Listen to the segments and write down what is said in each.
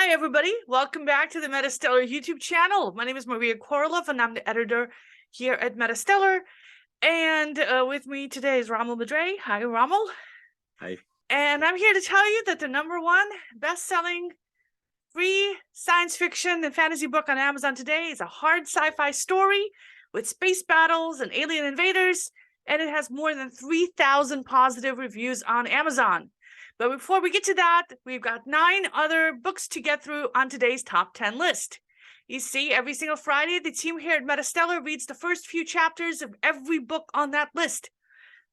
Hi, everybody. Welcome back to the Metastellar YouTube channel. My name is Maria Korolov, and I'm the editor here at Metastellar. And with me today is Rommel Madre. Hi, Rommel. Hi. And I'm here to tell you that the #1 best-selling free science fiction and fantasy book on Amazon today is a hard sci-fi story with space battles and alien invaders, and it has more than 3,000 positive reviews on Amazon. But before we get to that, we've got 9 other books to get through on today's top 10 list. You see, every single Friday, the team here at Metastellar reads the first few chapters of every book on that list.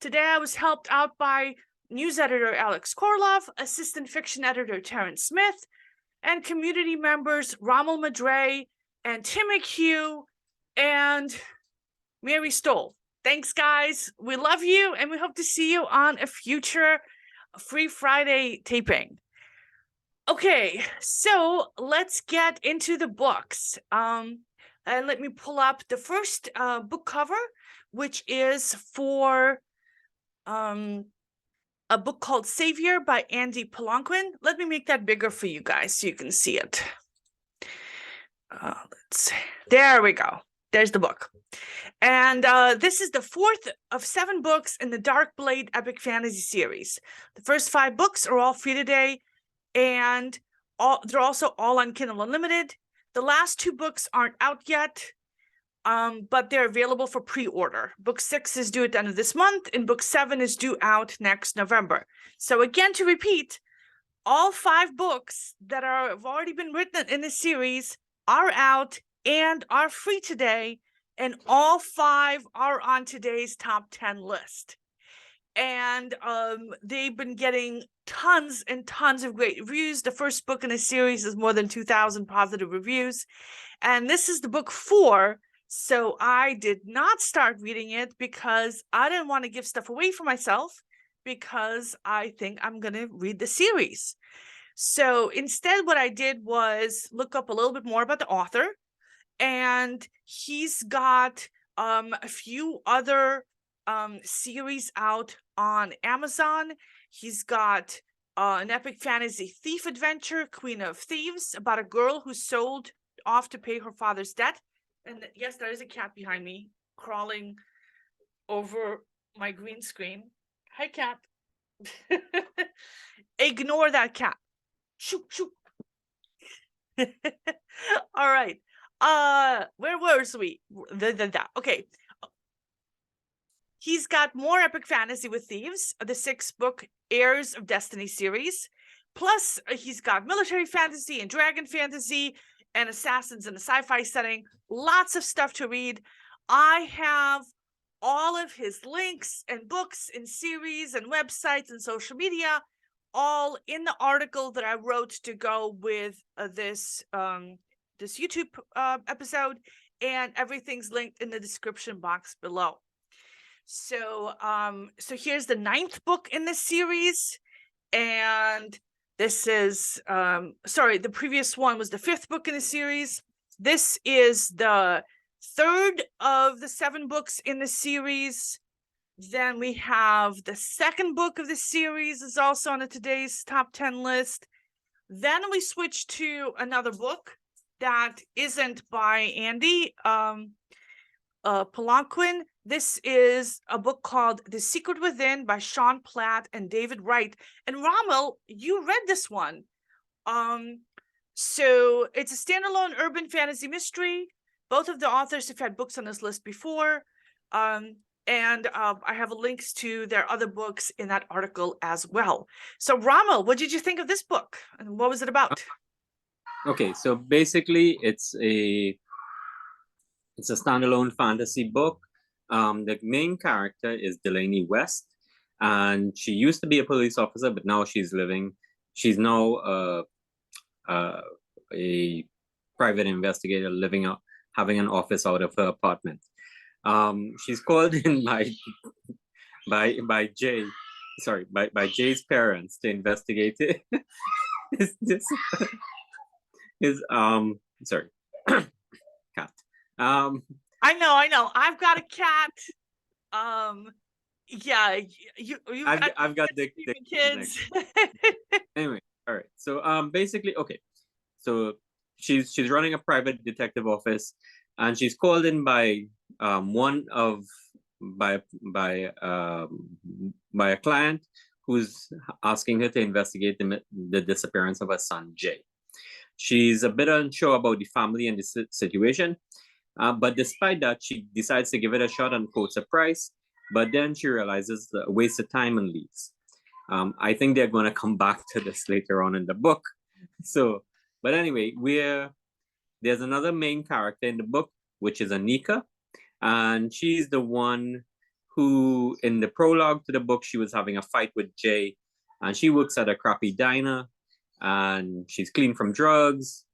Today, I was helped out by news editor Alex Korolov, assistant fiction editor Terrence Smith, and community members Rommel Madre and Tim McHugh and Mary Stoll. Thanks, guys. We love you, and we hope to see you on a future Free Friday taping. Okay, so let's get into the books. And let me pull up the first book cover, which is for a book called Savior by Andy Palanquin. Let me make that bigger for you guys so you can see it. Let's see. There we go. There's the book. And this is the 4th of 7 books in the Dark Blade Epic Fantasy series. The first 5 books are all free today, and they're also all on Kindle Unlimited. The last 2 books aren't out yet, but they're available for pre-order. Book 6 is due at the end of this month, and book 7 is due out next November. So again, to repeat, all 5 books that have already been written in this series are out and are free today, and all 5 are on today's top 10 list. And they've been getting tons and tons of great reviews. The first book in the series is more than 2,000 positive reviews, and this is the book 4. So I did not start reading it because I didn't want to give stuff away for myself, because I think I'm going to read the series. So instead, what I did was look up a little bit more about the author, and he's got a few other series out on Amazon. He's got an epic fantasy thief adventure, Queen of Thieves, about a girl who's sold off to pay her father's debt. And yes, there is a cat behind me crawling over my green screen. Hi, cat. Ignore that cat. Shoot, shoot. All right. Where was we? Okay. He's got more epic fantasy with Thieves, the 6-book Heirs of Destiny series. Plus, he's got military fantasy and dragon fantasy and assassins in a sci-fi setting. Lots of stuff to read. I have all of his links and books and series and websites and social media all in the article that I wrote to go with this YouTube episode, and everything's linked in the description box below. So here's the 9th book in this series, and this is the previous one was the 5th book in the series. This is the 3rd of the 7 books in the series. Then we have the 2nd book of the series is also on today's top 10 list. Then we switch to another book that isn't by Andy Palanquin. This is a book called The Secret Within by Sean Platt and David Wright. And Rommel, you read this one. So it's a standalone urban fantasy mystery. Both of the authors have had books on this list before. And I have links to their other books in that article as well. So Rommel, what did you think of this book? And what was it about? Okay, so basically it's a standalone fantasy book. The main character is Delaney West, and she used to be a police officer, but now she's now a private investigator having an office out of her apartment. She's called in by Jay's parents to investigate it. Sorry, cat. I know. I've got a cat. Yeah, I've got the kids. Anyway, all right. So basically, okay. So she's running a private detective office, and she's called in by a client who's asking her to investigate the disappearance of her son Jay. She's a bit unsure about the family and the situation, but despite that, she decides to give it a shot and quotes a price. But then she realizes a waste of time and leaves. I think they're going to come back to this later on in the book. So, but anyway, there's another main character in the book, which is Anika, and she's the one who, in the prologue to the book, she was having a fight with Jay, and she works at a crappy diner, and she's clean from drugs.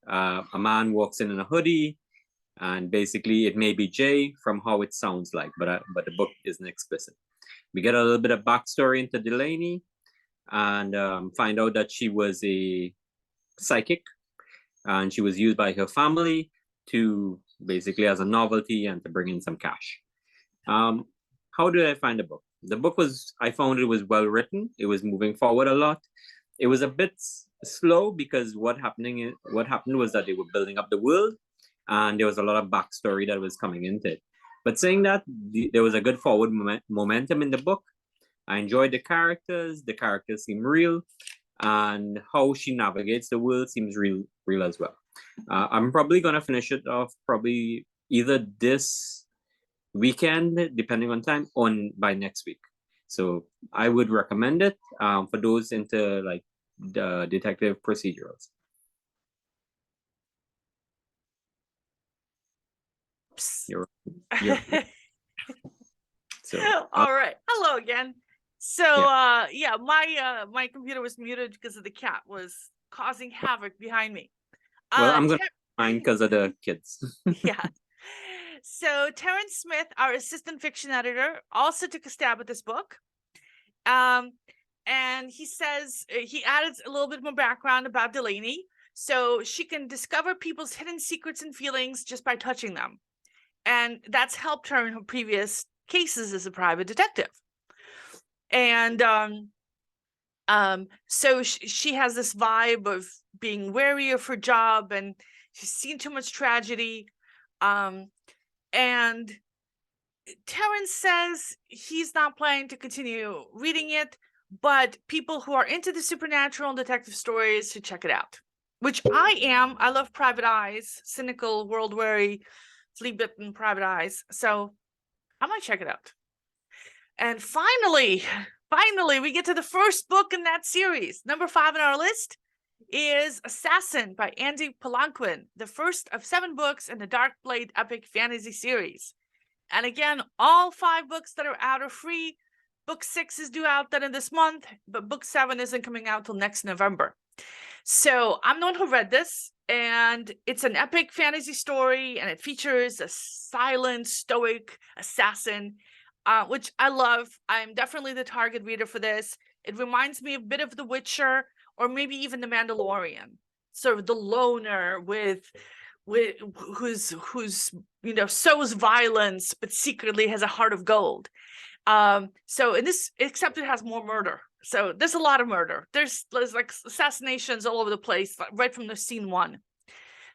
A man walks in a hoodie, and basically it may be Jay from how it sounds like, but the book isn't explicit. We get a little bit of backstory into Delaney, and find out that she was a psychic, and she was used by her family to basically as a novelty and to bring in some cash. How did I find the book? The book I found it was well written. It was moving forward a lot. It was a bit slow because what happened was that they were building up the world, and there was a lot of backstory that was coming into it. But saying that, there was a good forward momentum in the book. I enjoyed the characters. The characters seem real, and how she navigates the world seems real as well. I'm probably gonna finish it off probably either this weekend, depending on time, by next week. So I would recommend it for those into like the detective procedurals. You're so all right. Hello again. So yeah, my computer was muted because of the cat was causing havoc behind me. Well, I'm gonna mind because of the kids. Yeah. So Terrence Smith, our assistant fiction editor, also took a stab at this book. And he says he added a little bit more background about Delaney, so she can discover people's hidden secrets and feelings just by touching them. And that's helped her in her previous cases as a private detective. And so she has this vibe of being wary of her job, and she's seen too much tragedy. And Terrence says he's not planning to continue reading it, but people who are into the supernatural and detective stories should check it out, which I am. I love private eyes, cynical, world-weary, flea-bitten private eyes. So I might check it out. And finally, we get to the first book in that series. Number 5 on our list is Assassin by Andy Palanquin, the first of 7 books in the Dark Blade epic fantasy series. And again, all 5 books that are out are free. Book 6 is due out then in this month, but book 7 isn't coming out till next November. So I'm the one who read this, and it's an epic fantasy story, and it features a silent, stoic assassin, which I love. I'm definitely the target reader for this. It reminds me a bit of The Witcher, or maybe even The Mandalorian. Sort of the loner with who's sows violence but secretly has a heart of gold. So in this, except it has more murder. So there's a lot of murder. There's like assassinations all over the place, right from the scene 1.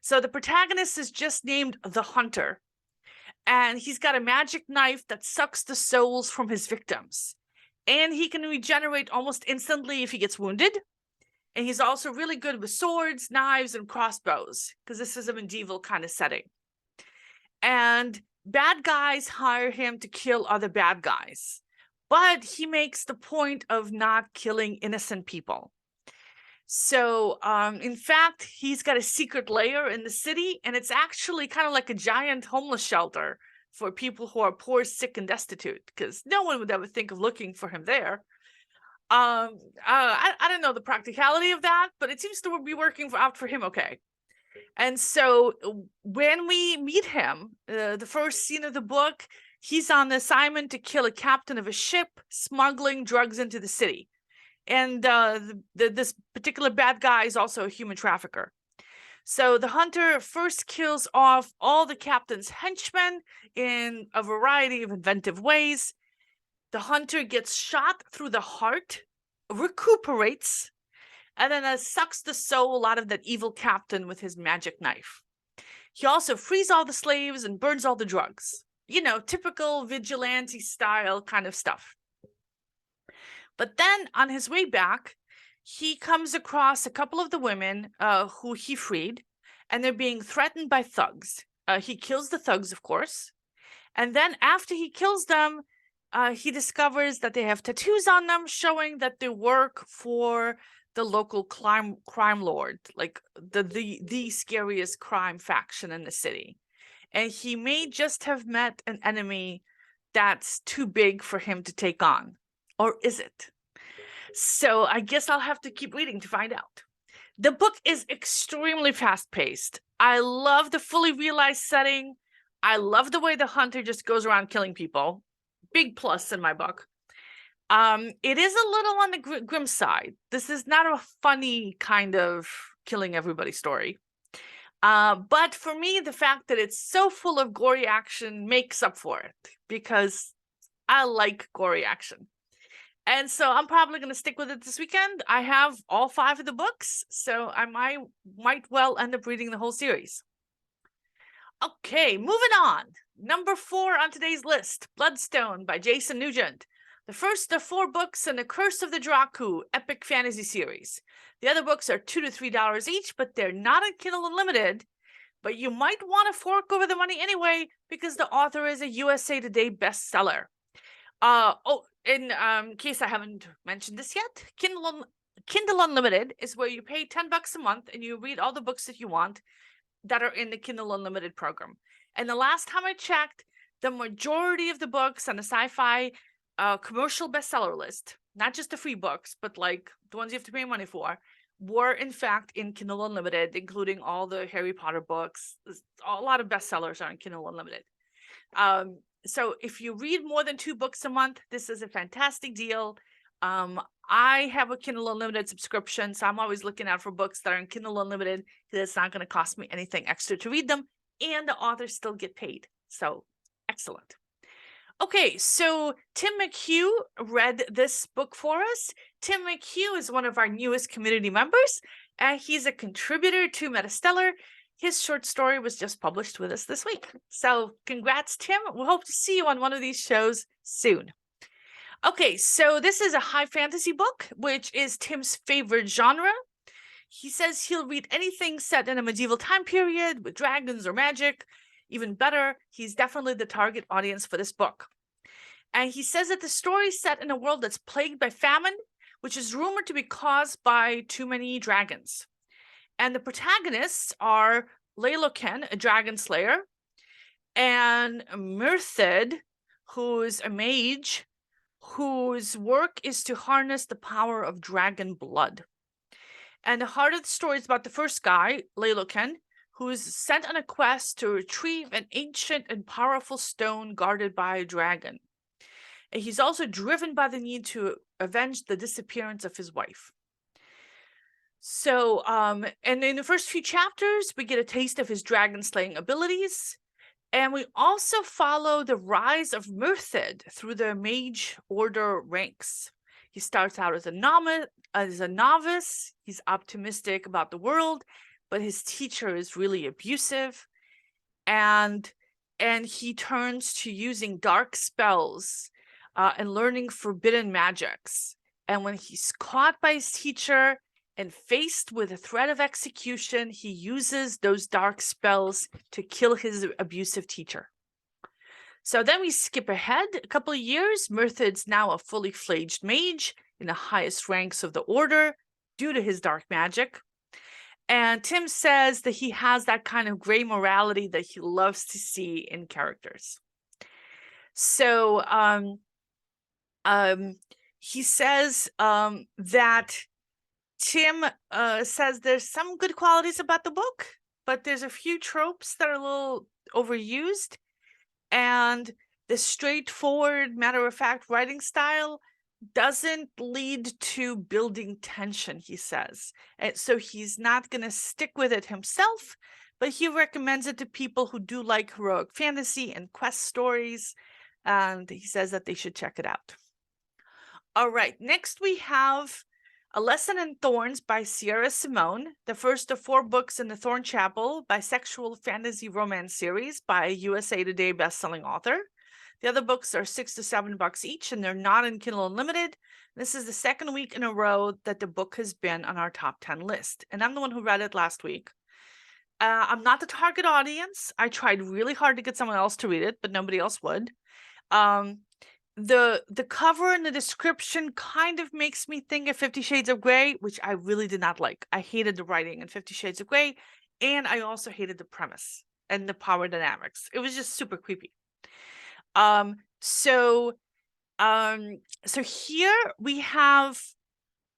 So the protagonist is just named the Hunter, and he's got a magic knife that sucks the souls from his victims, and he can regenerate almost instantly if he gets wounded. And he's also really good with swords, knives, and crossbows, because this is a medieval kind of setting. And bad guys hire him to kill other bad guys, but he makes the point of not killing innocent people. So, in fact, he's got a secret lair in the city, and it's actually kind of like a giant homeless shelter for people who are poor, sick, and destitute, because no one would ever think of looking for him there. I don't know the practicality of that, but it seems to be working out for him okay. And so when we meet him, the first scene of the book, he's on the assignment to kill a captain of a ship smuggling drugs into the city. And this particular bad guy is also a human trafficker. So the Hunter first kills off all the captain's henchmen in a variety of inventive ways. The Hunter gets shot through the heart, recuperates, and then sucks the soul out of that evil captain with his magic knife. He also frees all the slaves and burns all the drugs. You know, typical vigilante style kind of stuff. But then on his way back, he comes across a couple of the women who he freed, and they're being threatened by thugs. He kills the thugs, of course. And then after he kills them, he discovers that they have tattoos on them showing that they work for the local crime lord, like the scariest crime faction in the city. And he may just have met an enemy that's too big for him to take on. Or is it? So I guess I'll have to keep reading to find out. The book is extremely fast-paced. I love the fully realized setting. I love the way the hunter just goes around killing people. Big plus in my book. It is a little on the grim side. This is not a funny kind of killing everybody story. But for me, the fact that it's so full of gory action makes up for it, because I like gory action. And so I'm probably going to stick with it this weekend. I have all 5 of the books, so I might well end up reading the whole series. Okay, moving on. Number 4 on today's list, Bloodstone by Jason Nugent. The first of 4 books in the Curse of the Dracu epic fantasy series. The other books are $2 to $3 each, but they're not on Kindle Unlimited. But you might want to fork over the money anyway, because the author is a USA Today bestseller. In case I haven't mentioned this yet, Kindle Unlimited is where you pay $10 a month and you read all the books that you want that are in the Kindle Unlimited program. And the last time I checked, the majority of the books on the sci-fi commercial bestseller list, not just the free books, but like the ones you have to pay money for, were in fact in Kindle Unlimited, including all the Harry Potter books. A lot of bestsellers are in Kindle Unlimited. So if you read more than 2 books a month, this is a fantastic deal. I have a Kindle Unlimited subscription, so I'm always looking out for books that are in Kindle Unlimited, because it's not going to cost me anything extra to read them, and the authors still get paid. So excellent. Okay, so Tim McHugh read this book for us. Tim McHugh is one of our newest community members, and he's a contributor to Metastellar. His short story was just published with us this week. So congrats, Tim. We hope to see you on one of these shows soon. Okay, so this is a high fantasy book, which is Tim's favorite genre. He says he'll read anything set in a medieval time period with dragons or magic. Even better, he's definitely the target audience for this book. And he says that the story is set in a world that's plagued by famine, which is rumored to be caused by too many dragons. And the protagonists are Lailoken, a dragon slayer, and Myrthid, who's a mage, whose work is to harness the power of dragon blood. And the heart of the story is about the first guy, Lailoken, who's sent on a quest to retrieve an ancient and powerful stone guarded by a dragon. And he's also driven by the need to avenge the disappearance of his wife. So, and in the first few chapters, we get a taste of his dragon slaying abilities. And we also follow the rise of Myrthid through the mage order ranks. He starts out as a novice. He's optimistic about the world, but his teacher is really abusive. And he turns to using dark spells and learning forbidden magics. And when he's caught by his teacher and faced with a threat of execution, he uses those dark spells to kill his abusive teacher. So then we skip ahead a couple of years. Myrthid's now a fully fledged mage in the highest ranks of the order due to his dark magic. And Tim says that he has that kind of gray morality that he loves to see in characters. So he says that Tim says there's some good qualities about the book, but there's a few tropes that are a little overused, and the straightforward, matter-of-fact writing style doesn't lead to building tension, he says. And so he's not going to stick with it himself, but he recommends it to people who do like heroic fantasy and quest stories, and he says that they should check it out. All right, next we have A Lesson in Thorns by Sierra Simone, the first of 4 books in the Thorn Chapel bisexual fantasy romance series by USA Today bestselling author. The other books are $6 to $7 each, and they're not in Kindle Unlimited. This is the second week in a row that the book has been on our top 10 list, and I'm the one who read it last week. I'm not the target audience. I tried really hard to get someone else to read it, but nobody else would. The cover and the description kind of makes me think of 50 Shades of Grey, which I really did not like. I hated the writing in 50 Shades of Grey, and I also hated the premise and the power dynamics. It was just super creepy. So here we have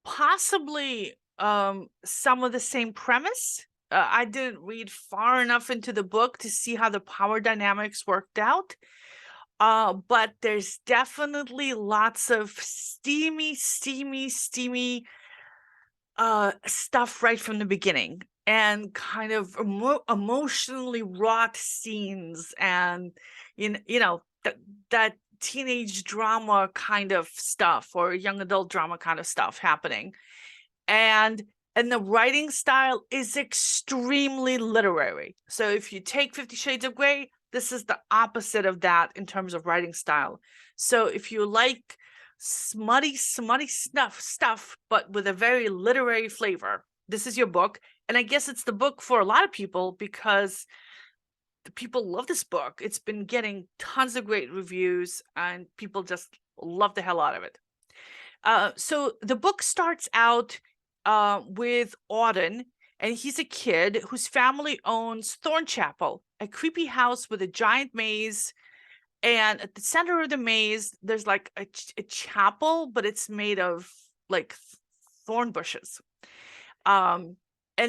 possibly some of the same premise. I didn't read far enough into the book to see how the power dynamics worked out. But there's definitely lots of steamy stuff right from the beginning, and kind of emotionally wrought scenes, and that teenage drama kind of stuff, or young adult drama kind of stuff happening. And the writing style is extremely literary. So if you take 50 Shades of Grey, this is the opposite of that in terms of writing style. So if you like smutty stuff, but with a very literary flavor, this is your book. And I guess it's the book for a lot of people, because the people love this book. It's been getting tons of great reviews, and people just love the hell out of it. So the book starts out with Auden, and he's a kid whose family owns Thorn Chapel, a creepy house with a giant maze. And at the center of the maze, there's like a chapel, but it's made of like thorn bushes. And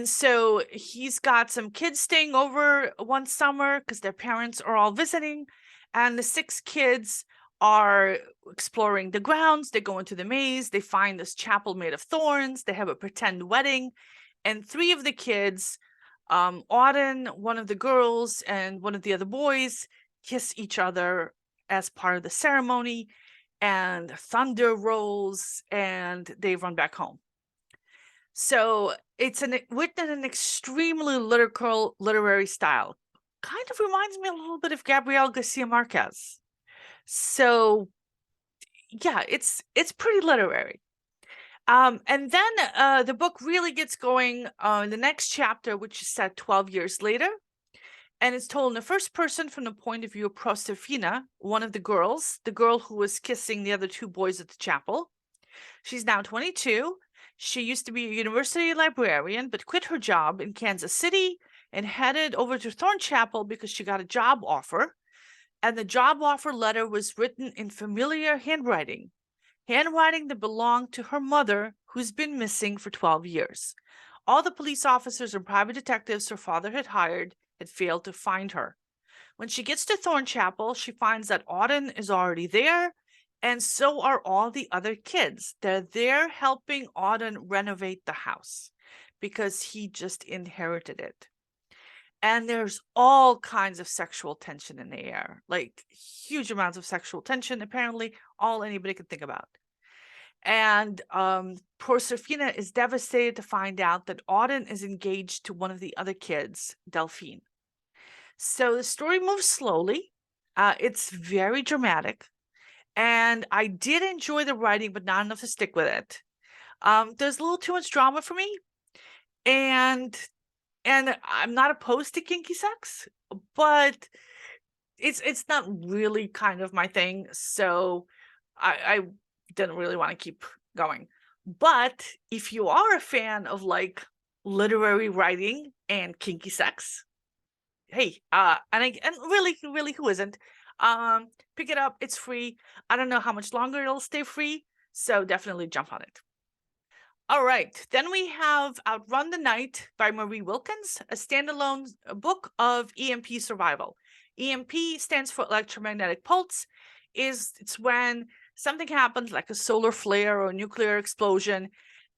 so he's got some kids staying over one summer because their parents are all visiting, and the 6 kids are exploring the grounds. They go into the maze. They find this chapel made of thorns. They have a pretend wedding, and 3 of the kids, Auden, one of the girls, and one of the other boys, kiss each other as part of the ceremony, and thunder rolls, and they run back home. So it's written in an extremely literary style. Kind of reminds me a little bit of Gabriel Garcia Marquez. So yeah, it's pretty literary. And then the book really gets going in the next chapter, which is set 12 years later. And it's told in the first person from the point of view of Proserpina, one of the girls, the girl who was kissing the other 2 boys at the chapel. She's now 22. She used to be a university librarian, but quit her job in Kansas City and headed over to Thorn Chapel because she got a job offer. And the job offer letter was written in familiar handwriting that belonged to her mother, who's been missing for 12 years. All the police officers and private detectives her father had hired had failed to find her. When she gets to Thorn Chapel, she finds that Auden is already there, and so are all the other kids. They're there helping Auden renovate the house because he just inherited it. And there's all kinds of sexual tension in the air, like huge amounts of sexual tension, apparently all anybody could think about. And Proserpina is devastated to find out that Auden is engaged to one of the other kids, Delphine. So the story moves slowly. It's very dramatic. And I did enjoy the writing, but not enough to stick with it. There's a little too much drama for me. And I'm not opposed to kinky sex, but it's not really kind of my thing. So I didn't really want to keep going. But if you are a fan of like literary writing and kinky sex, hey, and really who isn't? Pick it up. It's free. I don't know how much longer it'll stay free, so definitely jump on it. All right, then we have Outrun the Night by Marie Wilkins, a standalone book of EMP survival. EMP stands for electromagnetic pulse. It's when something happens like a solar flare or a nuclear explosion,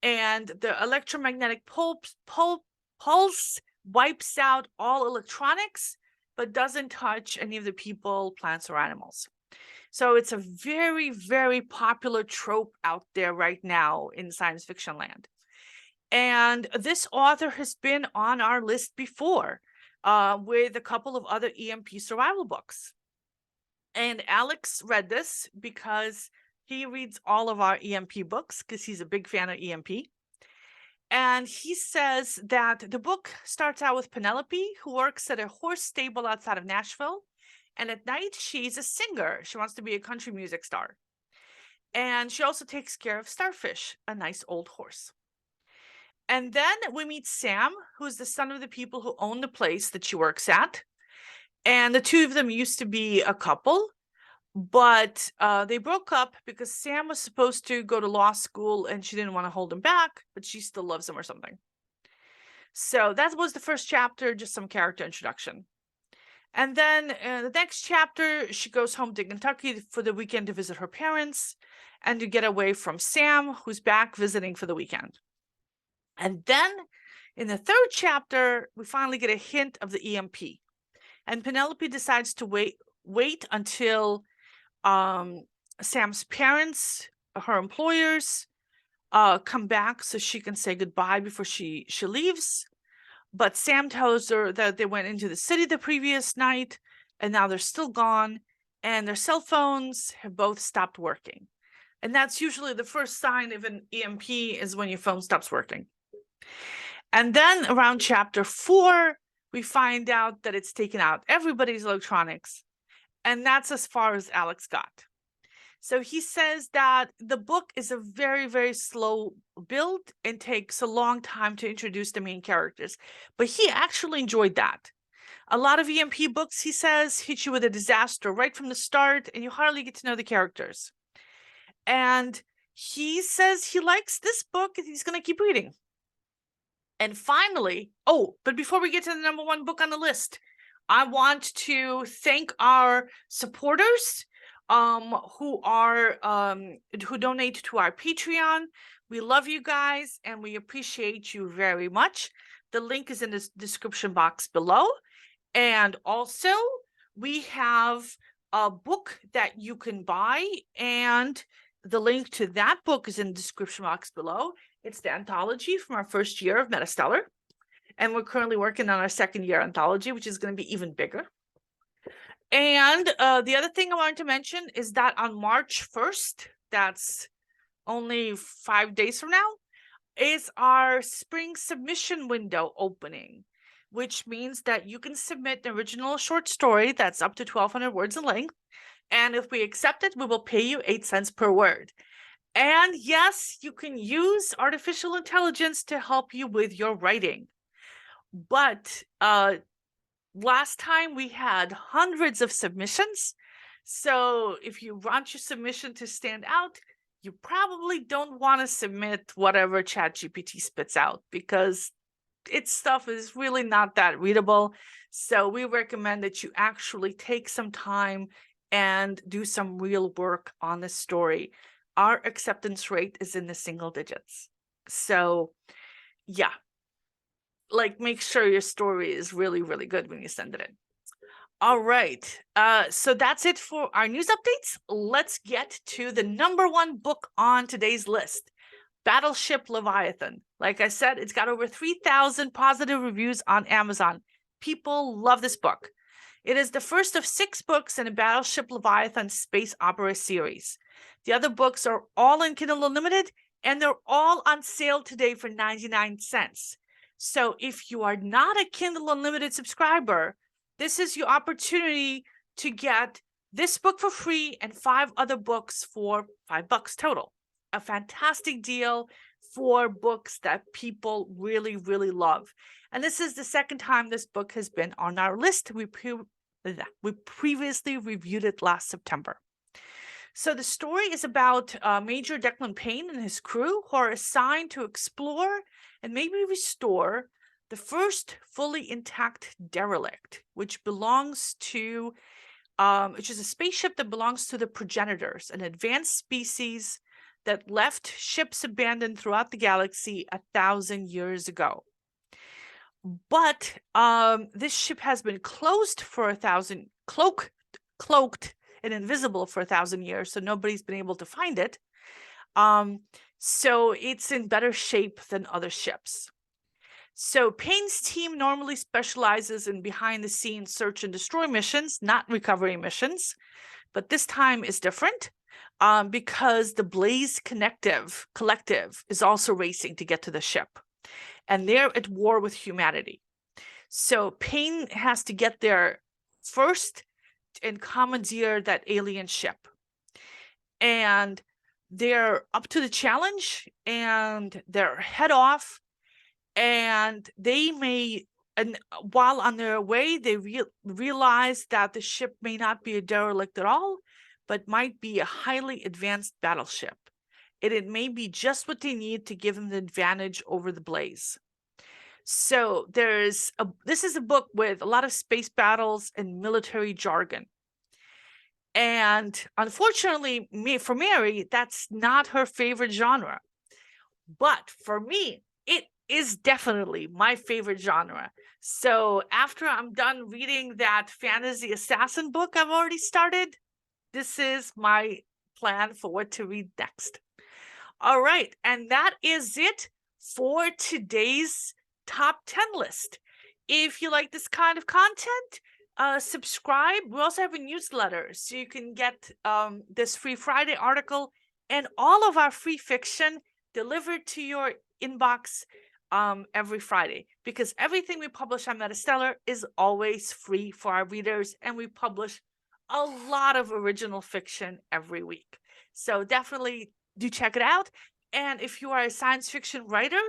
and the electromagnetic pulse wipes out all electronics, but doesn't touch any of the people, plants, or animals. So it's a very, very popular trope out there right now in science fiction land. And this author has been on our list before with a couple of other EMP survival books. And Alex read this because he reads all of our EMP books because he's a big fan of EMP. And he says that the book starts out with Penelope, who works at a horse stable outside of Nashville. And at night, she's a singer. She wants to be a country music star. And she also takes care of Starfish, a nice old horse. And then we meet Sam, who's the son of the people who own the place that she works at. And the two of them used to be a couple, but they broke up because Sam was supposed to go to law school and she didn't want to hold him back, but she still loves him or something. So that was the first chapter, just some character introduction. And then the next chapter, she goes home to Kentucky for the weekend to visit her parents and to get away from Sam, who's back visiting for the weekend. And then in the third chapter, we finally get a hint of the EMP. And Penelope decides to wait until Sam's parents, her employers, come back so she can say goodbye before she leaves. But Sam tells her that they went into the city the previous night and now they're still gone and their cell phones have both stopped working. And that's usually the first sign of an EMP is when your phone stops working. And then around chapter 4, we find out that it's taken out everybody's electronics. And that's as far as Alex got. So he says that the book is a very, very slow build and takes a long time to introduce the main characters. But he actually enjoyed that. A lot of EMP books, he says, hit you with a disaster right from the start, and you hardly get to know the characters. And he says he likes this book and he's going to keep reading. And finally, but before we get to the number 1 book on the list, I want to thank our supporters who donate to our Patreon. We love you guys and we appreciate you very much. The link is in the description box below. And also, we have a book that you can buy, and the link to that book is in the description box below. It's the anthology from our first year of Metastellar. And we're currently working on our second year anthology, which is going to be even bigger. And the other thing I wanted to mention is that on March 1st, that's only 5 days from now, is our spring submission window opening, which means that you can submit an original short story that's up to 1,200 words in length. And if we accept it, we will pay you 8 cents per word. And yes, you can use artificial intelligence to help you with your writing. But last time we had hundreds of submissions. So if you want your submission to stand out, you probably don't want to submit whatever ChatGPT spits out because its stuff is really not that readable. So we recommend that you actually take some time and do some real work on the story. Our acceptance rate is in the single digits. So yeah, make sure your story is really, really good when you send it in. All right. So that's it for our news updates. Let's get to the number 1 book on today's list, Battleship Leviathan. Like I said, it's got over 3,000 positive reviews on Amazon. People love this book. It is the first of 6 books in a Battleship Leviathan space opera series. The other books are all in Kindle Unlimited, and they're all on sale today for 99 cents. So if you are not a Kindle Unlimited subscriber, this is your opportunity to get this book for free and 5 other books for $5 total. A fantastic deal for books that people really, really love. And this is the second time this book has been on our list. We previously reviewed it last September. So the story is about Major Declan Payne and his crew who are assigned to explore and maybe restore the first fully intact derelict, which is a spaceship that belongs to the progenitors, an advanced species that left ships abandoned throughout the galaxy 1,000 years ago. But this ship has been closed for cloaked and invisible for 1,000 years, so nobody's been able to find it. So it's in better shape than other ships. So Payne's team normally specializes in behind-the-scenes search and destroy missions, not recovery missions, but this time is different because the Blaze Collective is also racing to get to the ship, and they're at war with humanity. So Payne has to get there first and commandeer that alien ship. And they're up to the challenge, and they're head off, and while on their way, they realize that the ship may not be a derelict at all, but might be a highly advanced battleship. And it may be just what they need to give them the advantage over the Blaze. So this is a book with a lot of space battles and military jargon. And unfortunately, for Mary, that's not her favorite genre. But for me, it is definitely my favorite genre. So after I'm done reading that fantasy assassin book I've already started, this is my plan for what to read next. All right, and that is it for today's top 10 list. If you like this kind of content, subscribe. We also have a newsletter, so you can get this Free Friday article and all of our free fiction delivered to your inbox every Friday, because everything we publish on Metastellar is always free for our readers, and we publish a lot of original fiction every week. So definitely do check it out. And if you are a science fiction writer,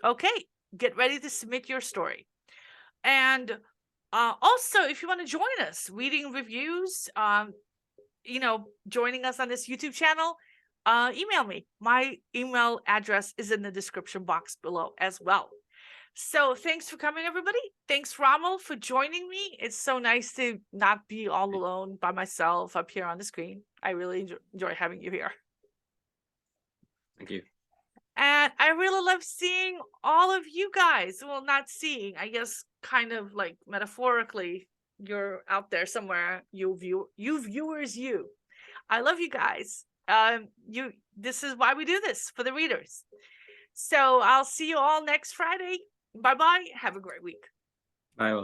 okay, get ready to submit your story. And also, if you want to join us, reading reviews, joining us on this YouTube channel, email me. My email address is in the description box below as well. So thanks for coming, everybody. Thanks, Rommel, for joining me. It's so nice to not be all alone by myself up here on the screen. I really enjoy having you here. Thank you. And I really love seeing all of you guys. Well, not seeing, I guess, kind of like metaphorically, you're out there somewhere. You viewers. I love you guys. This is why we do this, for the readers. So I'll see you all next Friday. Bye-bye. Have a great week. Bye.